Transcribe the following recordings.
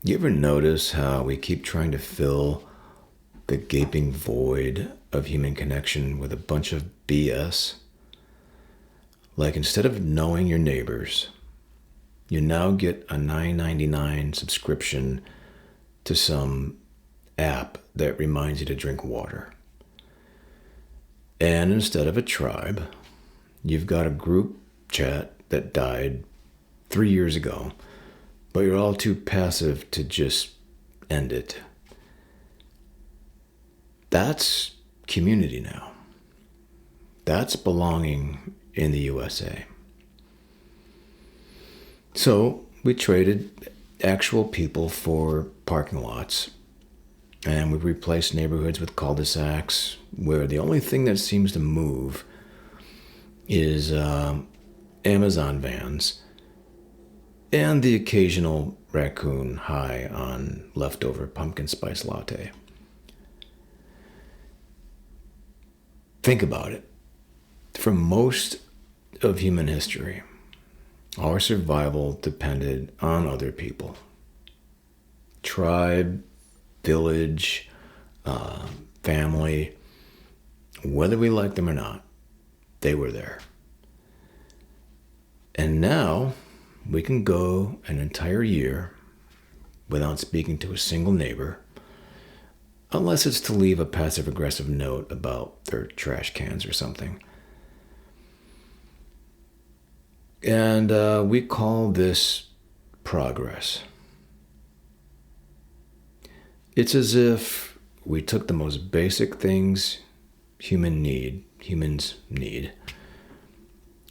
You ever notice how we keep trying to fill the gaping void of human connection with a bunch of BS? Like instead of knowing your neighbors, you now get a $9.99 subscription to some app that reminds you to drink water. And instead of a tribe, you've got a group chat that died 3 years ago, but you're all too passive to just end it. That's community now. That's belonging in the USA. So we traded actual people for parking lots, and we replaced neighborhoods with cul-de-sacs where the only thing that seems to move is Amazon vans and the occasional raccoon high on leftover pumpkin spice latte. Think about it. For most of human history, our survival depended on other people. Tribe, village, family, whether we liked them or not, they were there. And now we can go an entire year without speaking to a single neighbor, unless it's to leave a passive-aggressive note about their trash cans or something. And we call this progress. It's as if we took the most basic things humans need,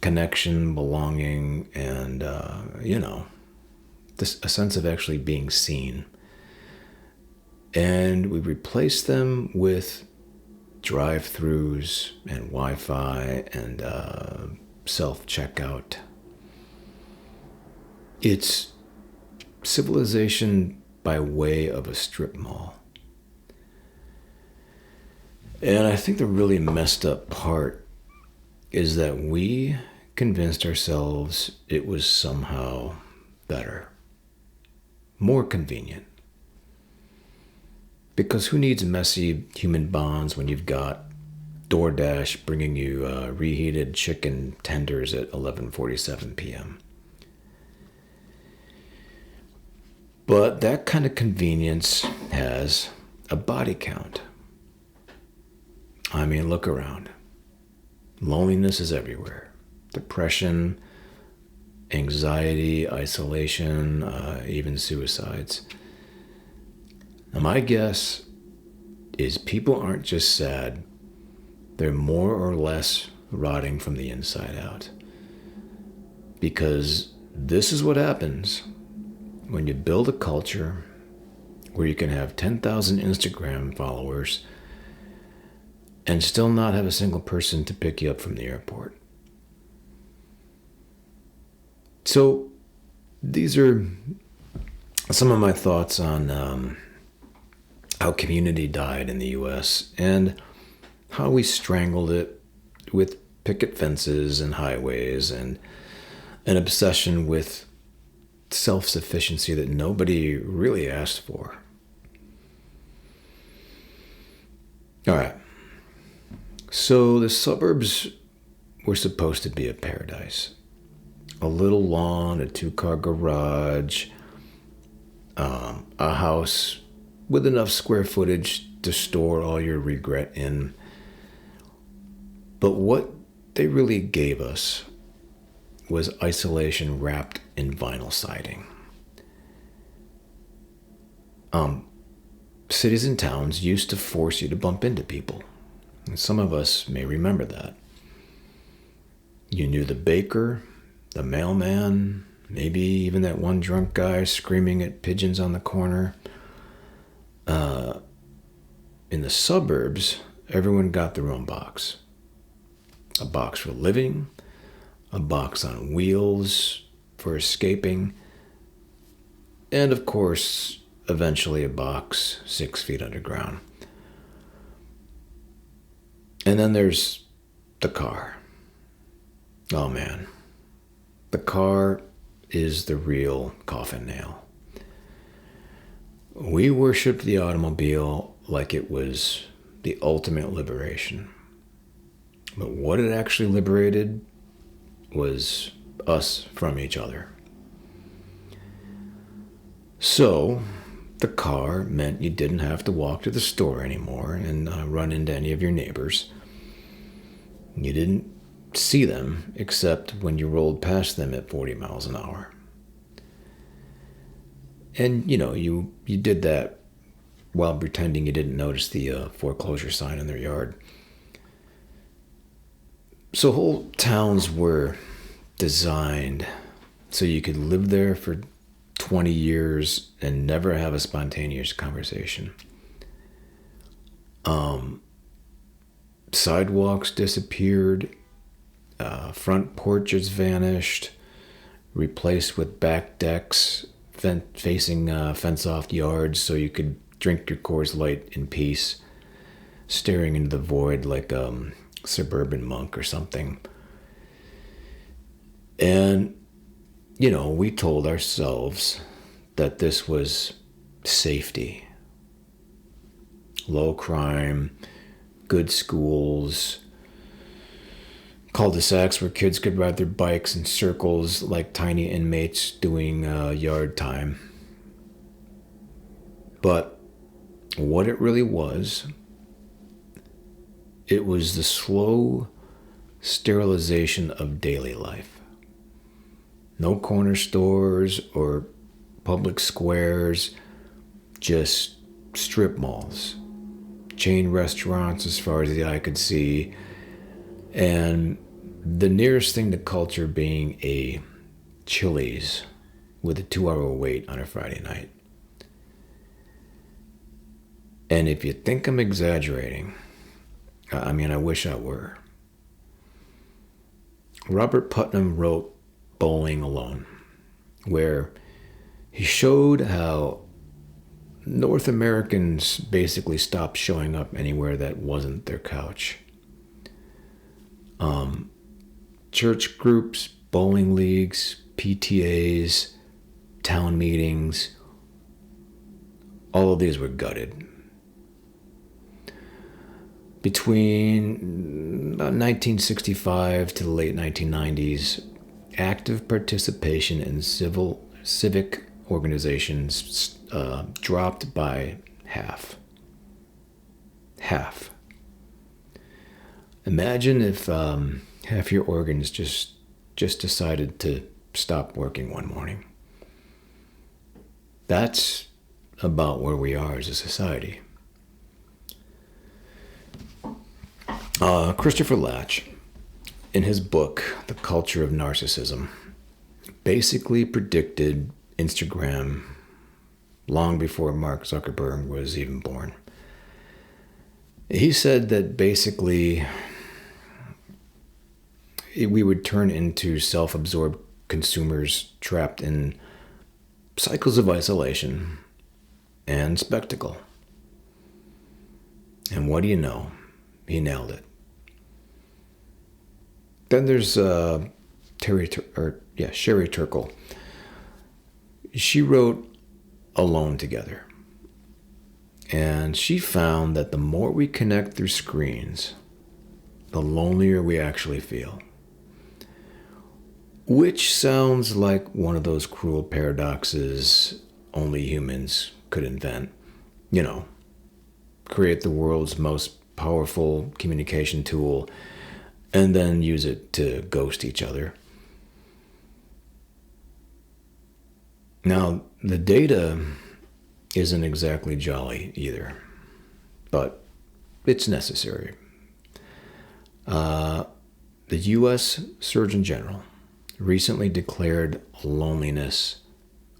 connection, belonging, and, a sense of actually being seen. And we replace them with drive-thrus and Wi-Fi and self-checkout. It's civilization by way of a strip mall. And I think the really messed up part is that we convinced ourselves it was somehow better, more convenient. Because who needs messy human bonds when you've got DoorDash bringing you reheated chicken tenders at 11:47 p.m.? But that kind of convenience has a body count. I mean, look around. Loneliness is everywhere. Depression, anxiety, isolation, even suicides. Now, my guess is people aren't just sad, they're more or less rotting from the inside out. Because this is what happens when you build a culture where you can have 10,000 Instagram followers and still not have a single person to pick you up from the airport. So these are some of my thoughts on how community died in the U.S. and how we strangled it with picket fences and highways and an obsession with self-sufficiency that nobody really asked for. All right. So the suburbs were supposed to be a paradise. A little lawn, a 2-car garage, a house with enough square footage to store all your regret in. But what they really gave us was isolation wrapped in vinyl siding. Cities and towns used to force you to bump into people. And some of us may remember that. You knew the baker, the mailman, maybe even that one drunk guy screaming at pigeons on the corner. In the suburbs, everyone got their own box. A box for living, a box on wheels for escaping, and of course, eventually a box 6 feet underground. And then there's the car. Oh man, the car is the real coffin nail. We worshiped the automobile like it was the ultimate liberation. But what it actually liberated was us from each other. So, the car meant you didn't have to walk to the store anymore and run into any of your neighbors. You didn't see them except when you rolled past them at 40 miles an hour. And, you did that while pretending you didn't notice the foreclosure sign in their yard. So whole towns were designed so you could live there for 20 years and never have a spontaneous conversation. Sidewalks disappeared, front porches vanished, replaced with back decks facing fence-off yards so you could drink your Coors Light in peace, staring into the void like a suburban monk or something. And, we told ourselves that this was safety. Low crime, good schools, cul-de-sacs where kids could ride their bikes in circles like tiny inmates doing yard time. But what it really was, it was the slow sterilization of daily life. No corner stores or public squares, just strip malls, chain restaurants as far as the eye could see, and the nearest thing to culture being a Chili's with a 2-hour wait on a Friday night. And if you think I'm exaggerating, I wish I were. Robert Putnam wrote Bowling Alone, where he showed how North Americans basically stopped showing up anywhere that wasn't their couch. Church groups, bowling leagues, PTAs, town meetings, all of these were gutted. Between about 1965 to the late 1990s, active participation in civic organizations dropped by half. Half. Imagine if half your organs just decided to stop working one morning. That's about where we are as a society. Christopher Latch, in his book, The Culture of Narcissism, basically predicted Instagram long before Mark Zuckerberg was even born. He said that basically we would turn into self-absorbed consumers trapped in cycles of isolation and spectacle. And what do you know? He nailed it. Then there's Sherry Turkle. She wrote Alone Together. And she found that the more we connect through screens, the lonelier we actually feel. Which sounds like one of those cruel paradoxes only humans could invent. Create the world's most powerful communication tool and then use it to ghost each other. Now, the data isn't exactly jolly either, but it's necessary. The U.S. Surgeon General recently declared loneliness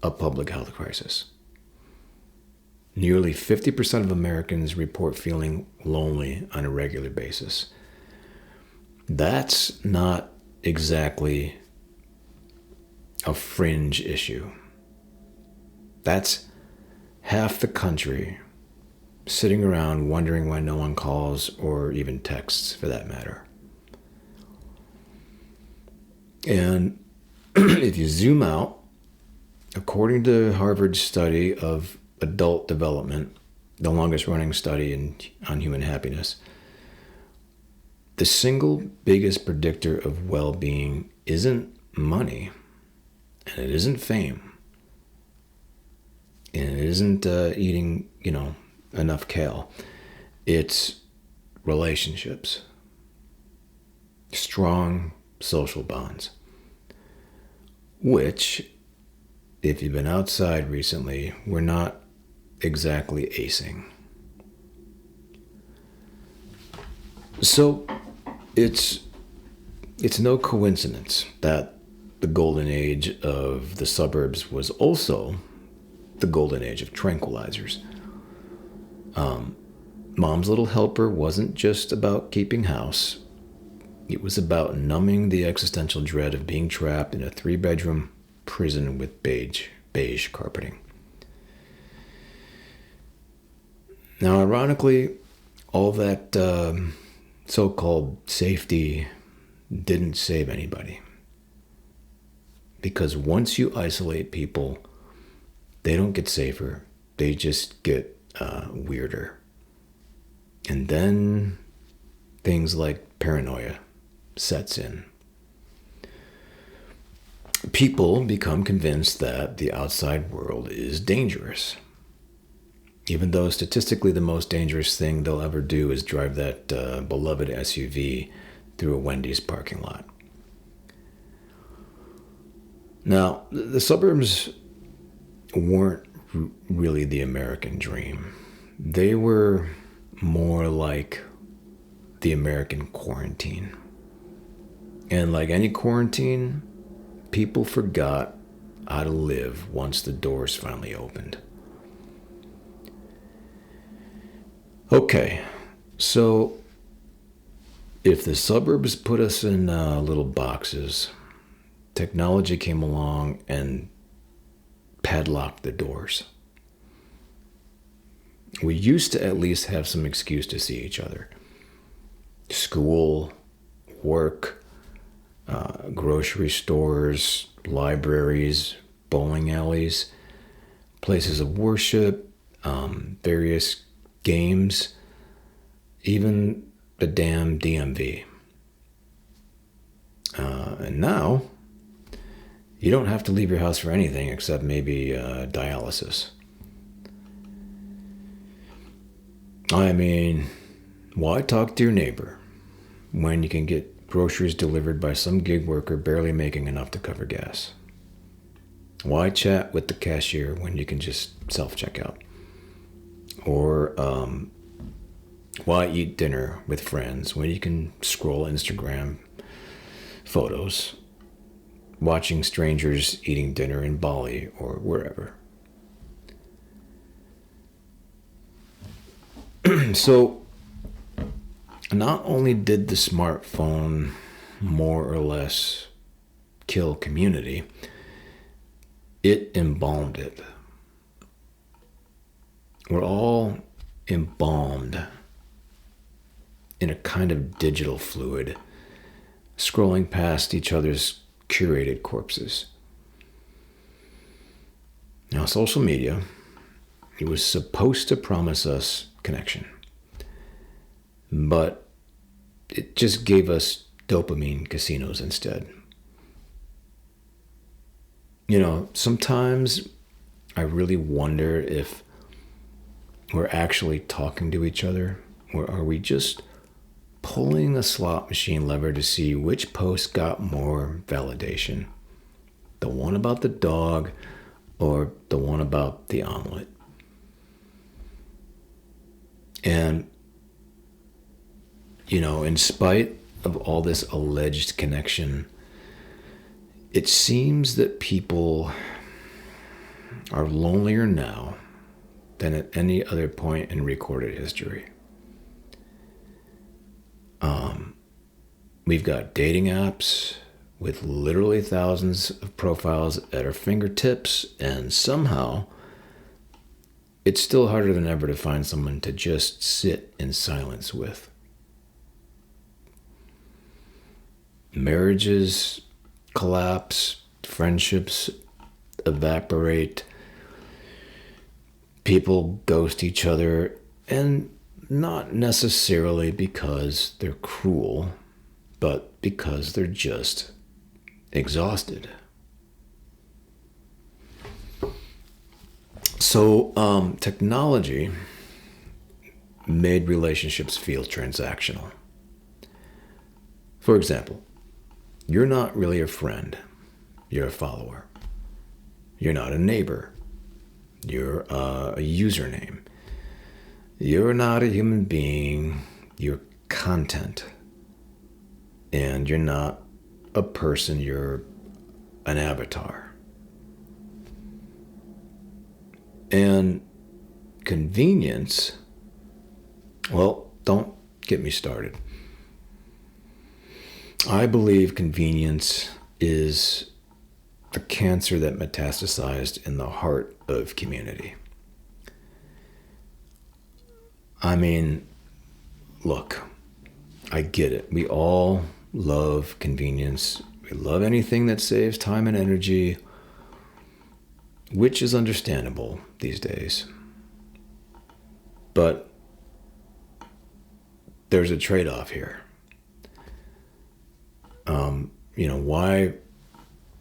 a public health crisis. Nearly 50% of Americans report feeling lonely on a regular basis. That's not exactly a fringe issue. That's half the country sitting around wondering why no one calls or even texts, for that matter. And if you zoom out, according to Harvard's study of adult development, the longest running study on human happiness, the single biggest predictor of well-being isn't money, and it isn't fame, and it isn't eating, enough kale. It's relationships, strong social bonds, which, if you've been outside recently, we're not exactly acing. So it's no coincidence that the golden age of the suburbs was also the golden age of tranquilizers. Mom's Little Helper wasn't just about keeping house. It was about numbing the existential dread of being trapped in a 3-bedroom prison with beige carpeting. Now, ironically, all that so-called safety didn't save anybody. Because once you isolate people, they don't get safer. They just get weirder. And then things like paranoia sets in. People become convinced that the outside world is dangerous. Even though statistically the most dangerous thing they'll ever do is drive that beloved SUV through a Wendy's parking lot. Now, the suburbs weren't really the American dream. They were more like the American quarantine. And like any quarantine, people forgot how to live once the doors finally opened. Okay, so if the suburbs put us in little boxes, technology came along and padlocked the doors. We used to at least have some excuse to see each other. School, work, grocery stores, libraries, bowling alleys, places of worship, various games, even the damn DMV. And now, you don't have to leave your house for anything except maybe dialysis. I mean, why talk to your neighbor when you can get groceries delivered by some gig worker barely making enough to cover gas? Why chat with the cashier when you can just self-check out? Or why eat dinner with friends when you can scroll Instagram photos, watching strangers eating dinner in Bali or wherever? So, not only did the smartphone more or less kill community, it embalmed it. We're all embalmed in a kind of digital fluid, scrolling past each other's curated corpses. Now, social media, it was supposed to promise us connection, but it just gave us dopamine casinos instead. Sometimes I really wonder if we're actually talking to each other, or are we just pulling a slot machine lever to see which post got more validation? The one about the dog or the one about the omelet? And, in spite of all this alleged connection, it seems that people are lonelier now than at any other point in recorded history. We've got dating apps with literally thousands of profiles at our fingertips, and somehow it's still harder than ever to find someone to just sit in silence with. Marriages collapse, friendships evaporate, People ghost each other, and not necessarily because they're cruel, but because they're just exhausted. So technology made relationships feel transactional. For example, you're not really a friend, you're a follower. You're not a neighbor, you're a username. You're not a human being, you're content. And you're not a person, you're an avatar. And convenience, well, don't get me started. I believe convenience is the cancer that metastasized in the heart of community. I mean, look, I get it. We all love convenience. We love anything that saves time and energy, which is understandable these days. But there's a trade-off here. Why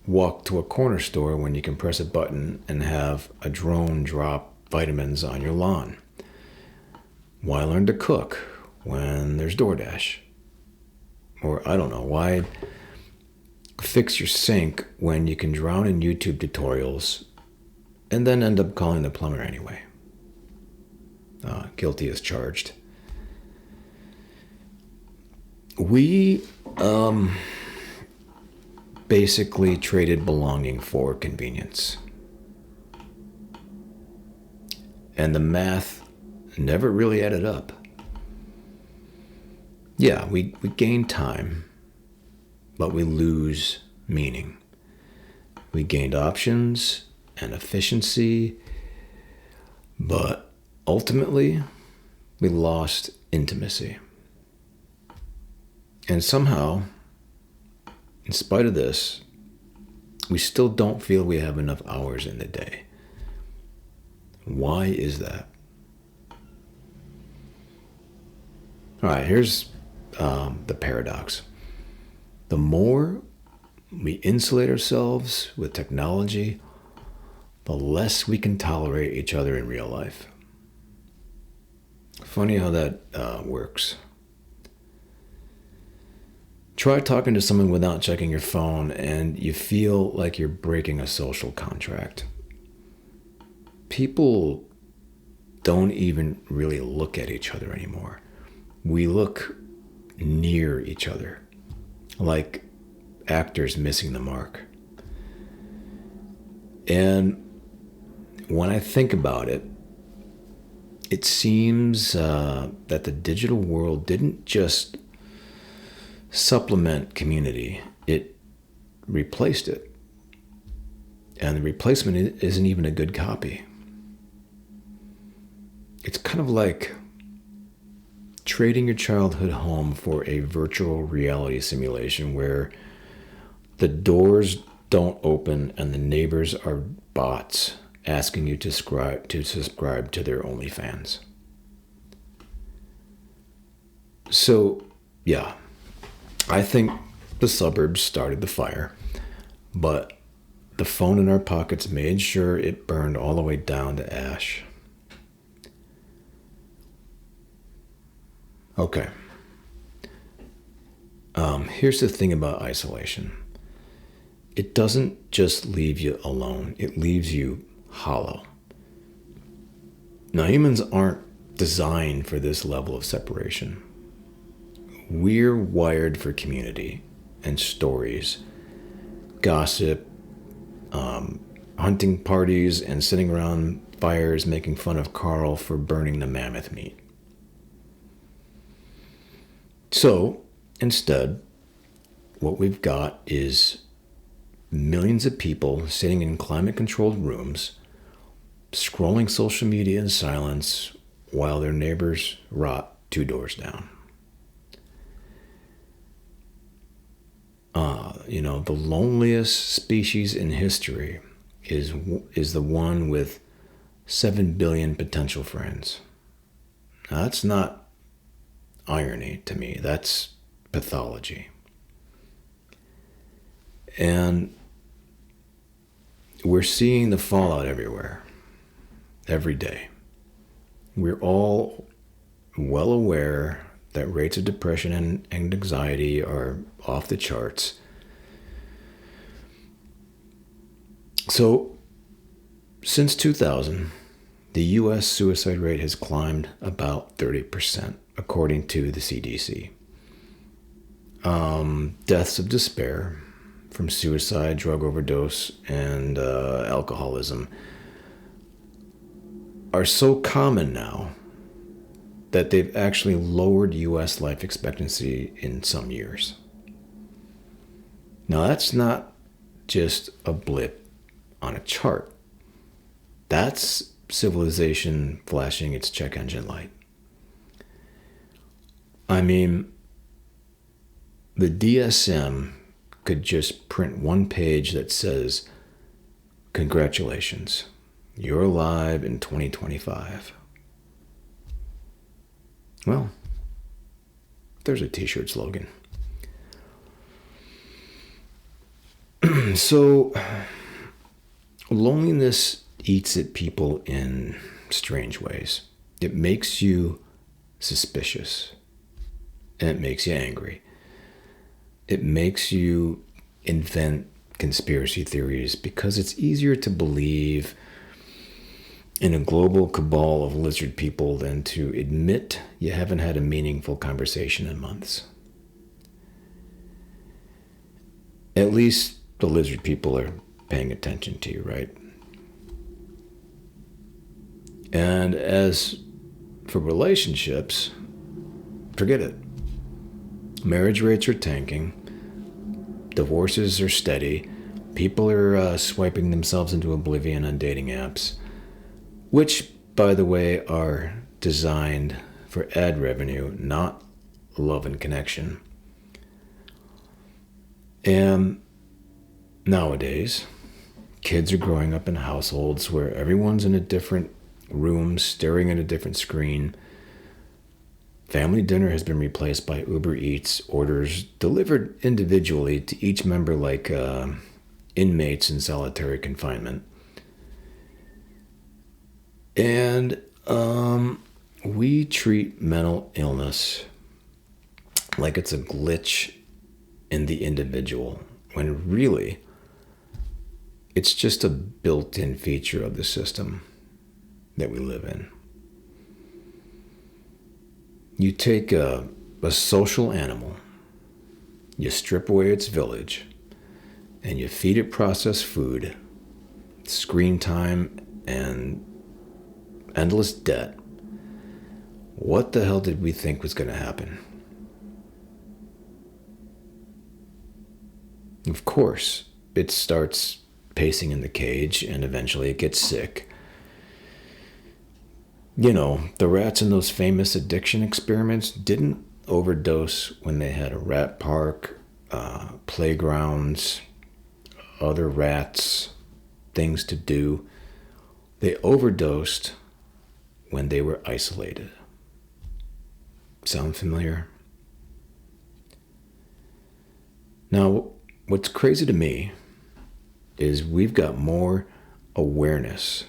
walk to a corner store when you can press a button and have a drone drop vitamins on your lawn? Why learn to cook when there's DoorDash? Or, I don't know, why fix your sink when you can drown in YouTube tutorials and then end up calling the plumber anyway? Guilty as charged. We basically traded belonging for convenience. And the math never really added up. Yeah, we gain time, but we lose meaning. We gained options and efficiency, but ultimately, we lost intimacy. And somehow, in spite of this, we still don't feel we have enough hours in the day. Why is that? All right, here's the paradox. The more we insulate ourselves with technology, the less we can tolerate each other in real life. Funny how that works. Try talking to someone without checking your phone, and you feel like you're breaking a social contract. People don't even really look at each other anymore. We look near each other, like actors missing the mark. And when I think about it, it seems that the digital world didn't just supplement community, it replaced it. And the replacement isn't even a good copy. It's kind of like trading your childhood home for a virtual reality simulation where the doors don't open and the neighbors are bots asking you to subscribe to their OnlyFans. So, yeah, I think the suburbs started the fire, but the phone in our pockets made sure it burned all the way down to ash. Okay. Here's the thing about isolation. It doesn't just leave you alone, it leaves you hollow. Now, humans aren't designed for this level of separation. We're wired for community and stories, gossip, hunting parties, and sitting around fires making fun of Carl for burning the mammoth meat. So, instead, what we've got is millions of people sitting in climate-controlled rooms, scrolling social media in silence while their neighbors rot 2 doors down. The loneliest species in history is the one with 7 billion potential friends. Now, that's not irony to me. That's pathology. And we're seeing the fallout everywhere, every day. We're all well aware that rates of depression and anxiety are off the charts. So, since 2000, the U.S. suicide rate has climbed about 30%, according to the CDC. Deaths of despair from suicide, drug overdose, and alcoholism are so common now that they've actually lowered U.S. life expectancy in some years. Now, that's not just a blip on a chart. That's civilization flashing its check engine light. I mean, the DSM could just print one page that says, "Congratulations, you're alive in 2025. Well, there's a t-shirt slogan. So, loneliness eats at people in strange ways. It makes you suspicious, and it makes you angry. It makes you invent conspiracy theories because it's easier to believe in a global cabal of lizard people than to admit you haven't had a meaningful conversation in months. At least the lizard people are paying attention to you, right? And as for relationships, forget it. Marriage rates are tanking. Divorces are steady. People are swiping themselves into oblivion on dating apps, which, by the way, are designed for ad revenue, not love and connection. And nowadays, kids are growing up in households where everyone's in a different room, staring at a different screen. Family dinner has been replaced by Uber Eats orders delivered individually to each member like inmates in solitary confinement. And we treat mental illness like it's a glitch in the individual, when really it's just a built-in feature of the system that we live in. You take a social animal, you strip away its village, and you feed it processed food, screen time, and endless debt. What the hell did we think was going to happen? Of course, it starts pacing in the cage, and eventually it gets sick. You know, the rats in those famous addiction experiments didn't overdose when they had a rat park, playgrounds, other rats, things to do. They overdosed when they were isolated. Sound familiar? Now, what's crazy to me is we've got more awareness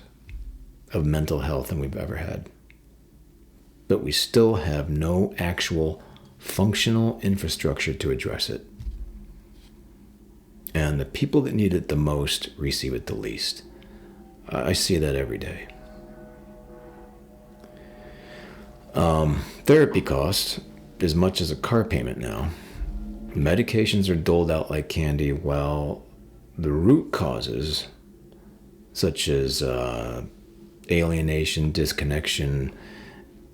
of mental health than we've ever had. But we still have no actual functional infrastructure to address it. And the people that need it the most receive it the least. I see that every day. Therapy costs as much as a car payment now. Medications are doled out like candy, while the root causes, such as alienation, disconnection,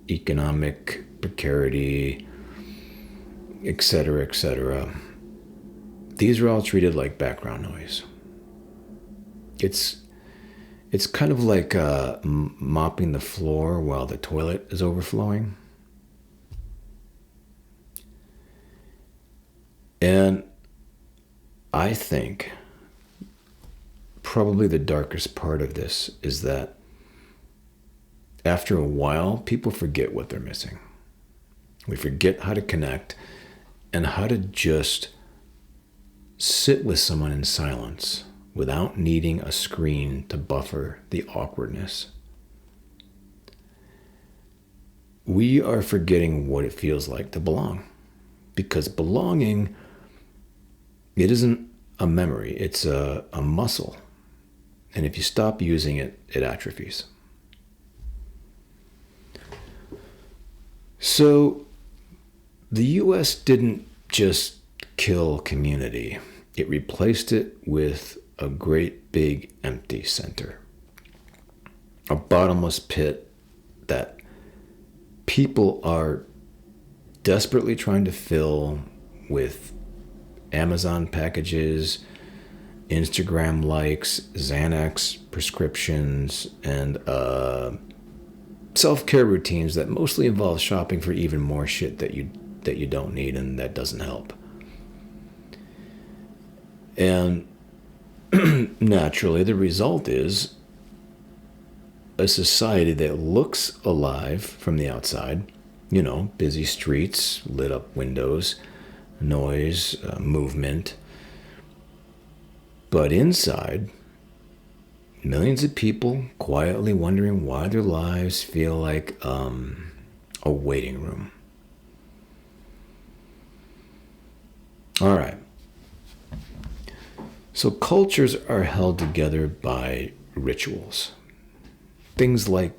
economic precarity, etc., these are all treated like background noise. It's kind of like mopping the floor while the toilet is overflowing. And I think probably the darkest part of this is that after a while, people forget what they're missing. We forget how to connect and how to just sit with someone in silence without needing a screen to buffer the awkwardness. We are forgetting what it feels like to belong, because belonging, it isn't a memory, it's a muscle. And if you stop using it, it atrophies. So the US didn't just kill community. It replaced it with a great big empty center. A bottomless pit that people are desperately trying to fill with Amazon packages, Instagram likes, Xanax prescriptions, and self-care routines that mostly involve shopping for even more shit that you don't need and that doesn't help. And naturally, the result is a society that looks alive from the outside. Busy streets, lit up windows, noise, movement. But inside, millions of people quietly wondering why their lives feel like a waiting room. All right. So cultures are held together by rituals. Things like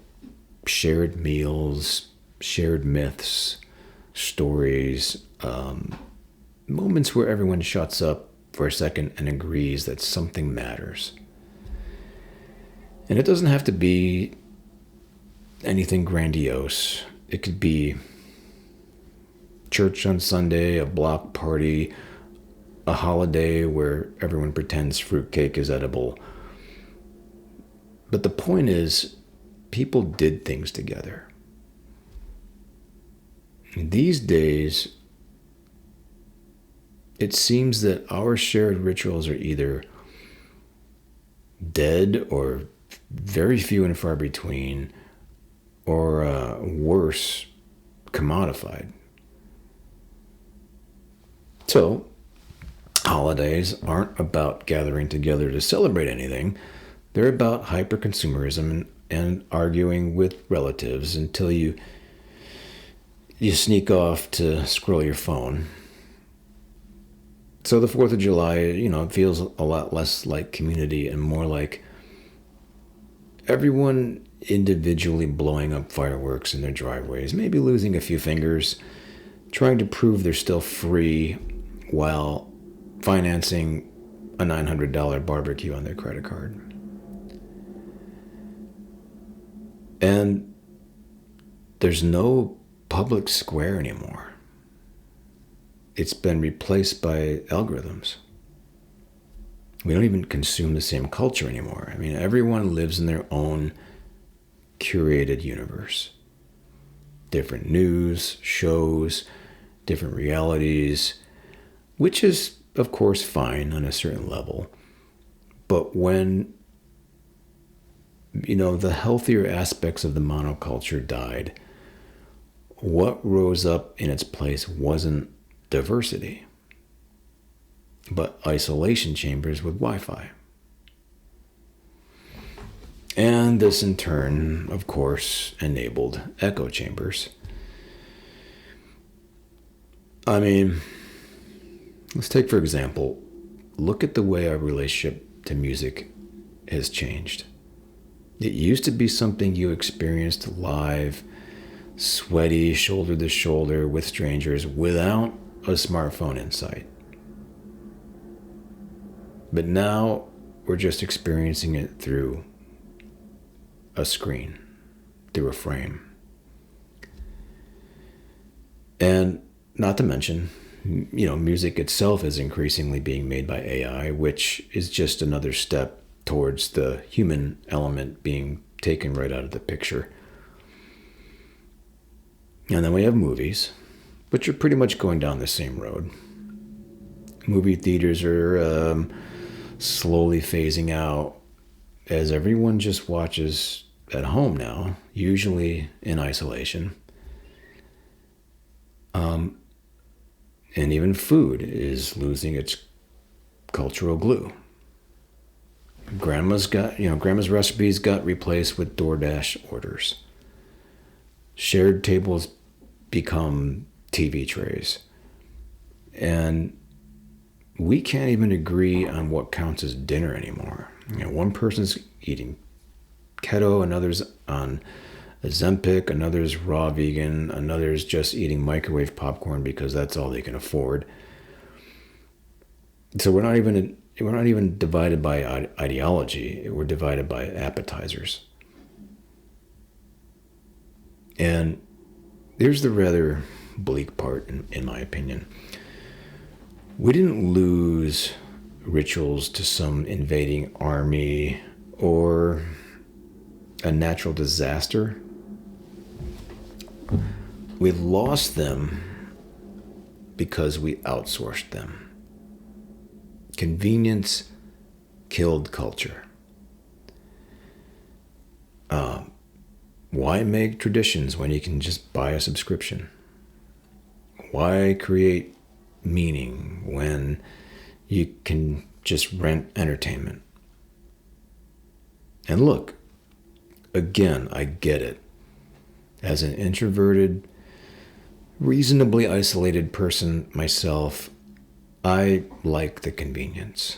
shared meals, shared myths, stories, moments where everyone shuts up for a second and agrees that something matters. And it doesn't have to be anything grandiose. It could be church on Sunday, a block party, a holiday where everyone pretends fruitcake is edible. But the point is, people did things together. These days, it seems that our shared rituals are either dead or very few and far between, or worse, commodified. So, holidays aren't about gathering together to celebrate anything. They're about hyper-consumerism and arguing with relatives until you sneak off to scroll your phone. So the 4th of July, it feels a lot less like community and more like everyone individually blowing up fireworks in their driveways, maybe losing a few fingers, trying to prove they're still free while financing a $900 barbecue on their credit card. And there's no public square anymore. It's been replaced by algorithms. We don't even consume the same culture anymore. I mean, everyone lives in their own curated universe. Different news, shows, different realities, which is, of course, fine on a certain level. But when, the healthier aspects of the monoculture died, what rose up in its place wasn't diversity, but isolation chambers with Wi-Fi. And this in turn, of course, enabled echo chambers. I mean, let's take, for example, look at the way our relationship to music has changed. It used to be something you experienced live, sweaty, shoulder to shoulder with strangers without a smartphone in sight. But now we're just experiencing it through a screen, through a frame. And not to mention, music itself is increasingly being made by AI, which is just another step towards the human element being taken right out of the picture. And then we have movies, which are pretty much going down the same road. Movie theaters are slowly phasing out as everyone just watches at home now, usually in isolation. And even food is losing its cultural glue. Grandma's recipes got replaced with DoorDash orders. Shared tables become TV trays. And we can't even agree on what counts as dinner anymore. One person's eating keto, another's on Ozempic, another's raw vegan, another's just eating microwave popcorn because that's all they can afford. So we're not even divided by ideology. We're divided by appetizers. And here's the rather bleak part, in my opinion. We didn't lose rituals to some invading army or a natural disaster. We lost them because we outsourced them. Convenience killed culture. Why make traditions when you can just buy a subscription? Why create meaning when you can just rent entertainment? And look, again, I get it. As an introverted, reasonably isolated person myself, I like the convenience.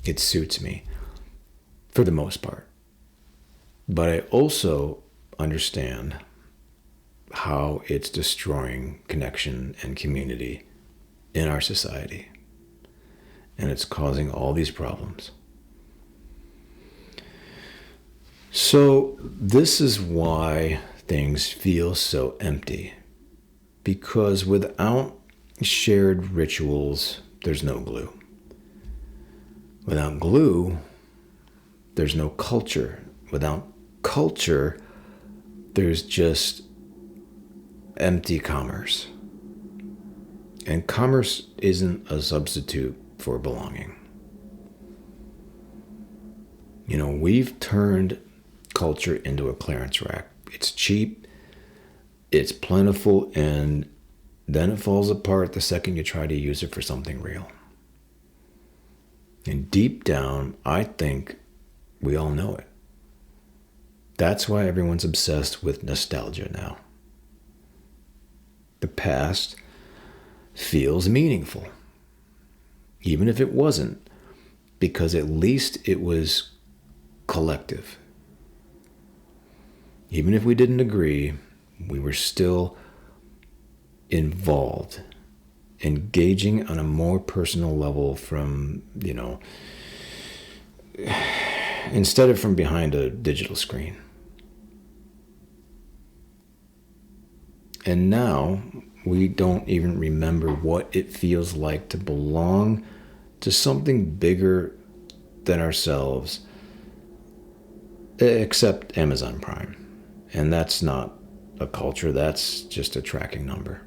It suits me, for the most part. But I also understand how it's destroying connection and community in our society. And it's causing all these problems. So this is why things feel so empty. Because without shared rituals, there's no glue. Without glue, there's no culture. Without culture, there's just empty commerce. And commerce isn't a substitute for belonging. We've turned culture into a clearance rack. It's cheap, it's plentiful, and then it falls apart the second you try to use it for something real. And deep down, I think we all know it. That's why everyone's obsessed with nostalgia now. The past feels meaningful, even if it wasn't, because at least it was collective. Even if we didn't agree, we were still involved, engaging on a more personal level from, instead of from behind a digital screen. And now we don't even remember what it feels like to belong to something bigger than ourselves, except Amazon Prime. And that's not a culture, that's just a tracking number.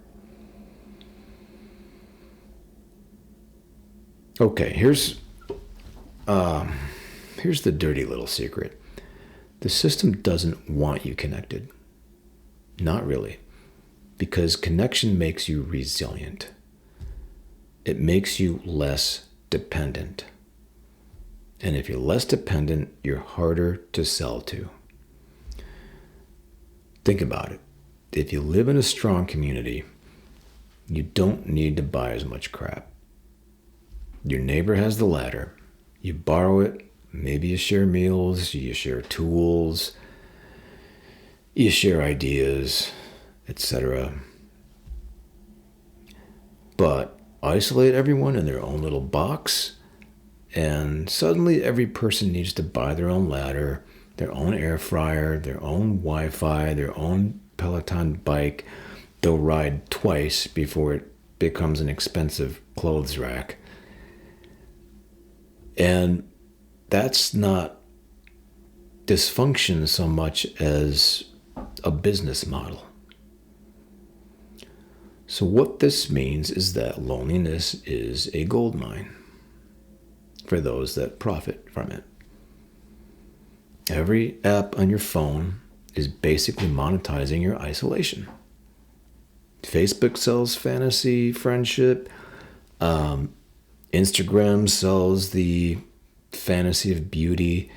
Okay, here's the dirty little secret. The system doesn't want you connected. Not really. Because connection makes you resilient. It makes you less dependent. And if you're less dependent, you're harder to sell to. Think about it. If you live in a strong community, you don't need to buy as much crap. Your neighbor has the ladder. You borrow it. Maybe you share meals, you share tools, you share ideas, etc. But isolate everyone in their own little box, and suddenly every person needs to buy their own ladder, their own air fryer, their own Wi-Fi, their own Peloton bike. They'll ride twice before it becomes an expensive clothes rack. And that's not dysfunction so much as a business model. So what this means is that loneliness is a gold mine for those that profit from it. Every app on your phone is basically monetizing your isolation. Facebook sells fantasy friendship. Instagram sells the fantasy of beauty.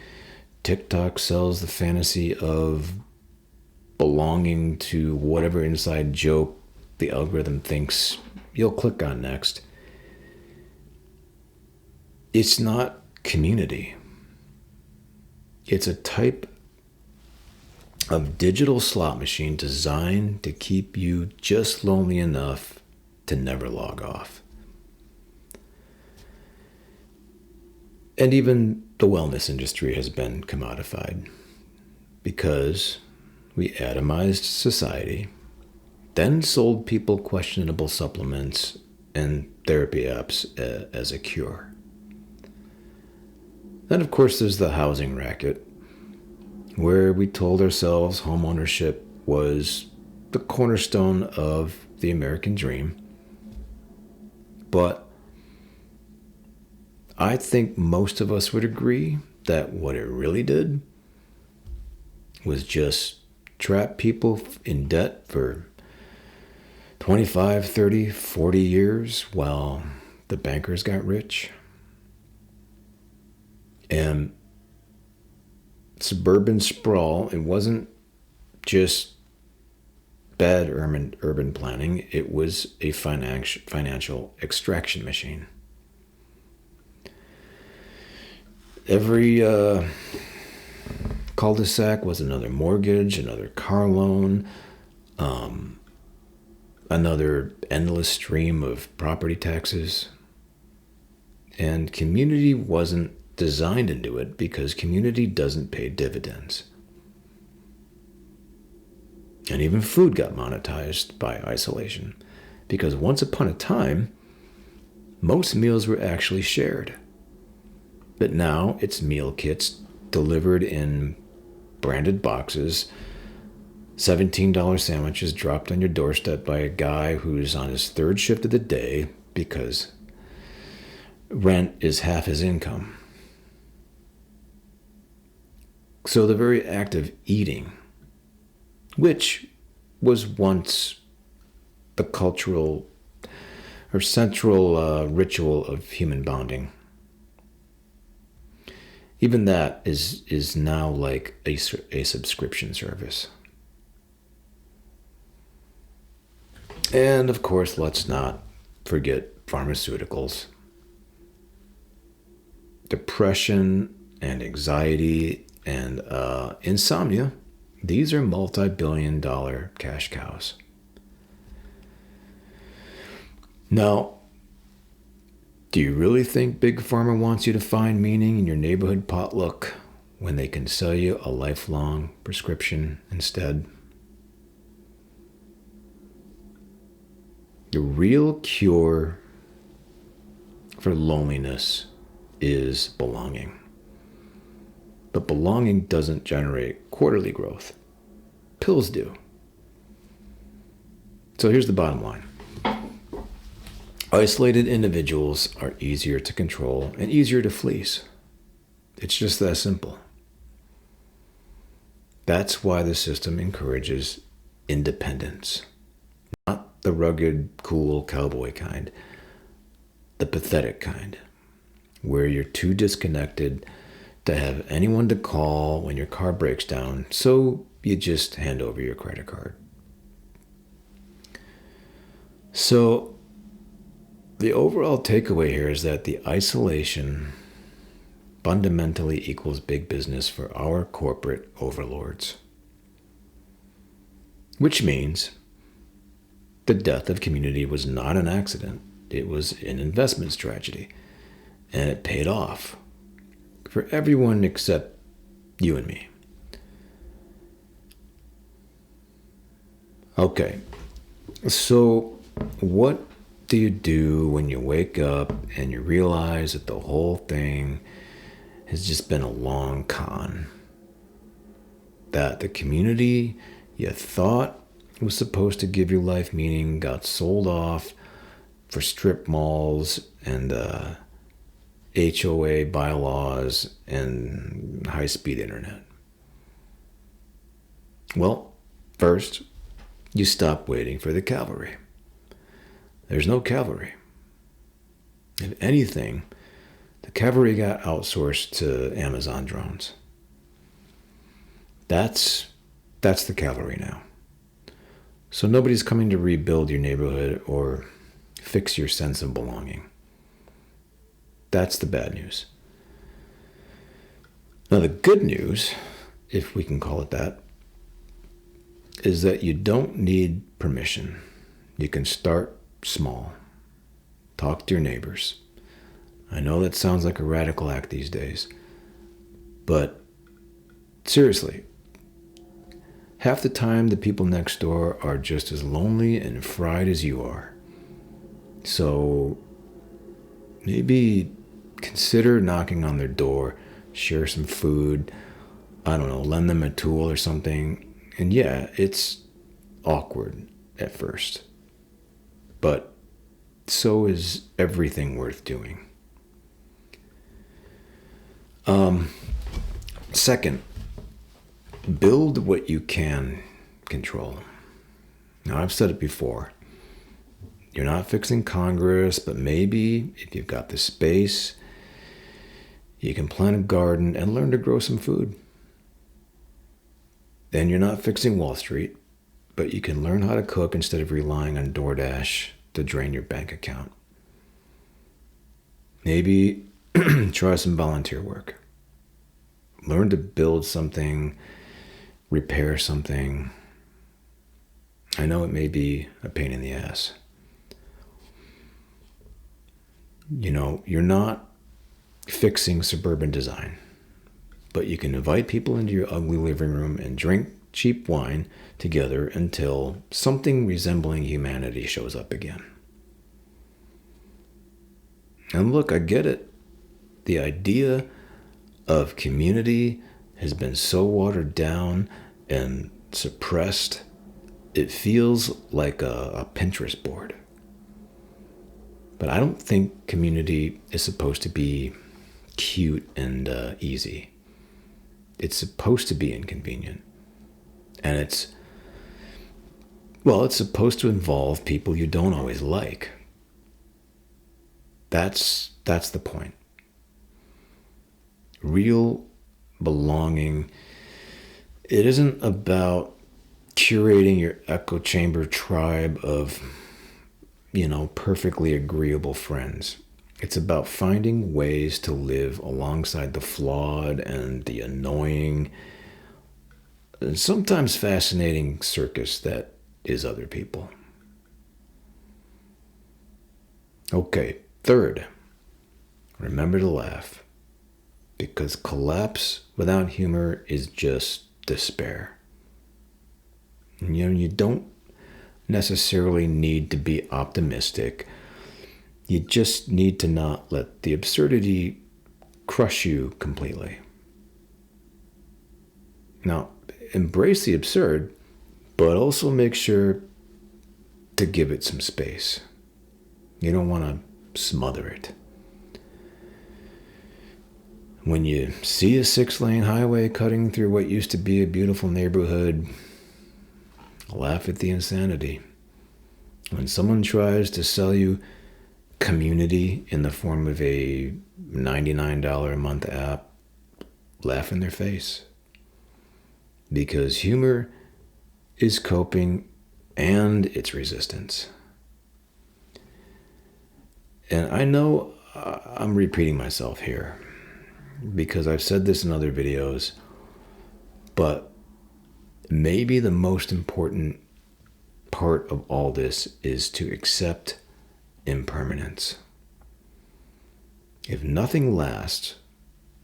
TikTok sells the fantasy of belonging to whatever inside joke the algorithm thinks you'll click on next. It's not community. It's a type of digital slot machine designed to keep you just lonely enough to never log off. And even the wellness industry has been commodified because we atomized society, then sold people questionable supplements and therapy apps as a cure. Then, of course, there's the housing racket, where we told ourselves homeownership was the cornerstone of the American dream. But I think most of us would agree that what it really did was just trap people in debt for 25, 30, 40 years while the bankers got rich. And suburban sprawl, it wasn't just bad urban planning, it was a financial extraction machine. Every cul-de-sac was another mortgage, another car loan, another endless stream of property taxes. And community wasn't designed into it because community doesn't pay dividends. And even food got monetized by isolation because once upon a time, most meals were actually shared. But now it's meal kits delivered in branded boxes, $17 sandwiches dropped on your doorstep by a guy who's on his third shift of the day because rent is half his income. So the very act of eating, which was once the cultural or central ritual of human bonding, even that is now like a subscription service. And of course, let's not forget pharmaceuticals. Depression and anxiety and insomnia, these are multi-billion-dollar cash cows. Now, do you really think Big Pharma wants you to find meaning in your neighborhood potluck when they can sell you a lifelong prescription instead? The real cure for loneliness is belonging. But belonging doesn't generate quarterly growth. Pills do. So here's the bottom line. Isolated individuals are easier to control and easier to fleece. It's just that simple. That's why the system encourages independence. Not the rugged, cool cowboy kind. The pathetic kind, where you're too disconnected to have anyone to call when your car breaks down, so you just hand over your credit card. So the overall takeaway here is that the isolation fundamentally equals big business for our corporate overlords. Which means the death of community was not an accident. It was an investment strategy. And it paid off for everyone except you and me. Okay, so what do you do when you wake up and you realize that the whole thing has just been a long con? That the community you thought was supposed to give your life meaning got sold off for strip malls and HOA bylaws and high-speed internet. Well, first, you stop waiting for the cavalry. There's no cavalry. If anything, the cavalry got outsourced to Amazon drones. That's the cavalry now. So nobody's coming to rebuild your neighborhood or fix your sense of belonging. That's the bad news. Now the good news, if we can call it that, is that you don't need permission. You can start small. Talk to your neighbors. I know that sounds like a radical act these days, but seriously, half the time the people next door are just as lonely and fried as you are. So maybe consider knocking on their door, share some food, I don't know, lend them a tool or something. And yeah, it's awkward at first, but so is everything worth doing. Second, build what you can control. Now, I've said it before. You're not fixing Congress, but maybe if you've got the space, you can plant a garden and learn to grow some food. Then you're not fixing Wall Street, but you can learn how to cook instead of relying on DoorDash to drain your bank account. Maybe try some volunteer work. Learn to build something, repair something. I know it may be a pain in the ass. You know, you're not fixing suburban design, but you can invite people into your ugly living room and drink cheap wine together until something resembling humanity shows up again. And look, I get it. The idea of community has been so watered down and suppressed, it feels like a Pinterest board. But I don't think community is supposed to be cute and easy. It's supposed to be inconvenient. And it's supposed to involve people you don't always like. That's the point. Real belonging, it isn't about curating your echo chamber tribe of, perfectly agreeable friends. It's about finding ways to live alongside the flawed and the annoying, and sometimes fascinating circus that is other people. Okay, third, remember to laugh. Because collapse without humor is just despair. And, you don't necessarily need to be optimistic. You just need to not let the absurdity crush you completely. Now, embrace the absurd, but also make sure to give it some space. You don't want to smother it. When you see a 6-lane highway cutting through what used to be a beautiful neighborhood, laugh at the insanity. When someone tries to sell you community in the form of a $99 a month app, laugh in their face. Because humor is coping and it's resistance. And I know I'm repeating myself here, because I've said this in other videos, but maybe the most important part of all this is to accept impermanence. If nothing lasts,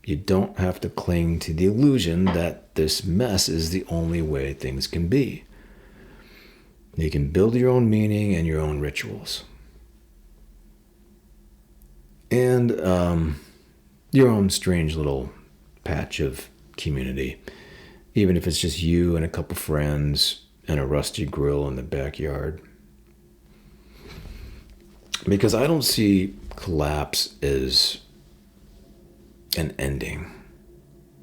you don't have to cling to the illusion that this mess is the only way things can be. You can build your own meaning and your own rituals. And your own strange little patch of community, even if it's just you and a couple friends and a rusty grill in the backyard. Because I don't see collapse as an ending.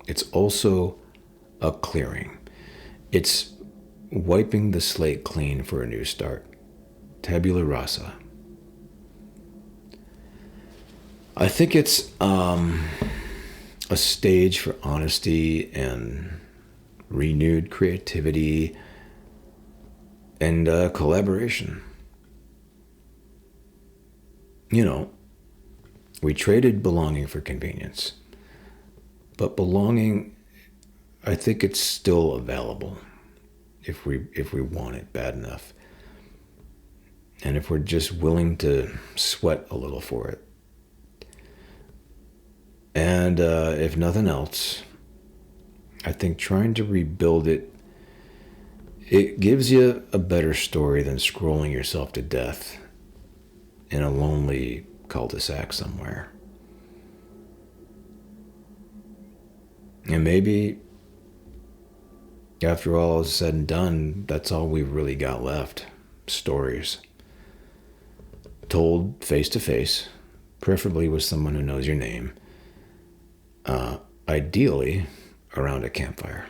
It's also a clearing. It's wiping the slate clean for a new start. Tabula rasa. I think it's a stage for honesty and renewed creativity and collaboration. You know, we traded belonging for convenience, but belonging, I think it's still available if we want it bad enough, and if we're just willing to sweat a little for it. And if nothing else, I think trying to rebuild it, it gives you a better story than scrolling yourself to death in a lonely cul-de-sac somewhere. And maybe after all is said and done, that's all we've really got left. Stories. Told face to face, preferably with someone who knows your name. Ideally, around a campfire.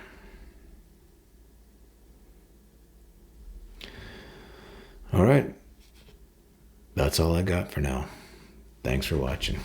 All right. That's all I got for now. Thanks for watching.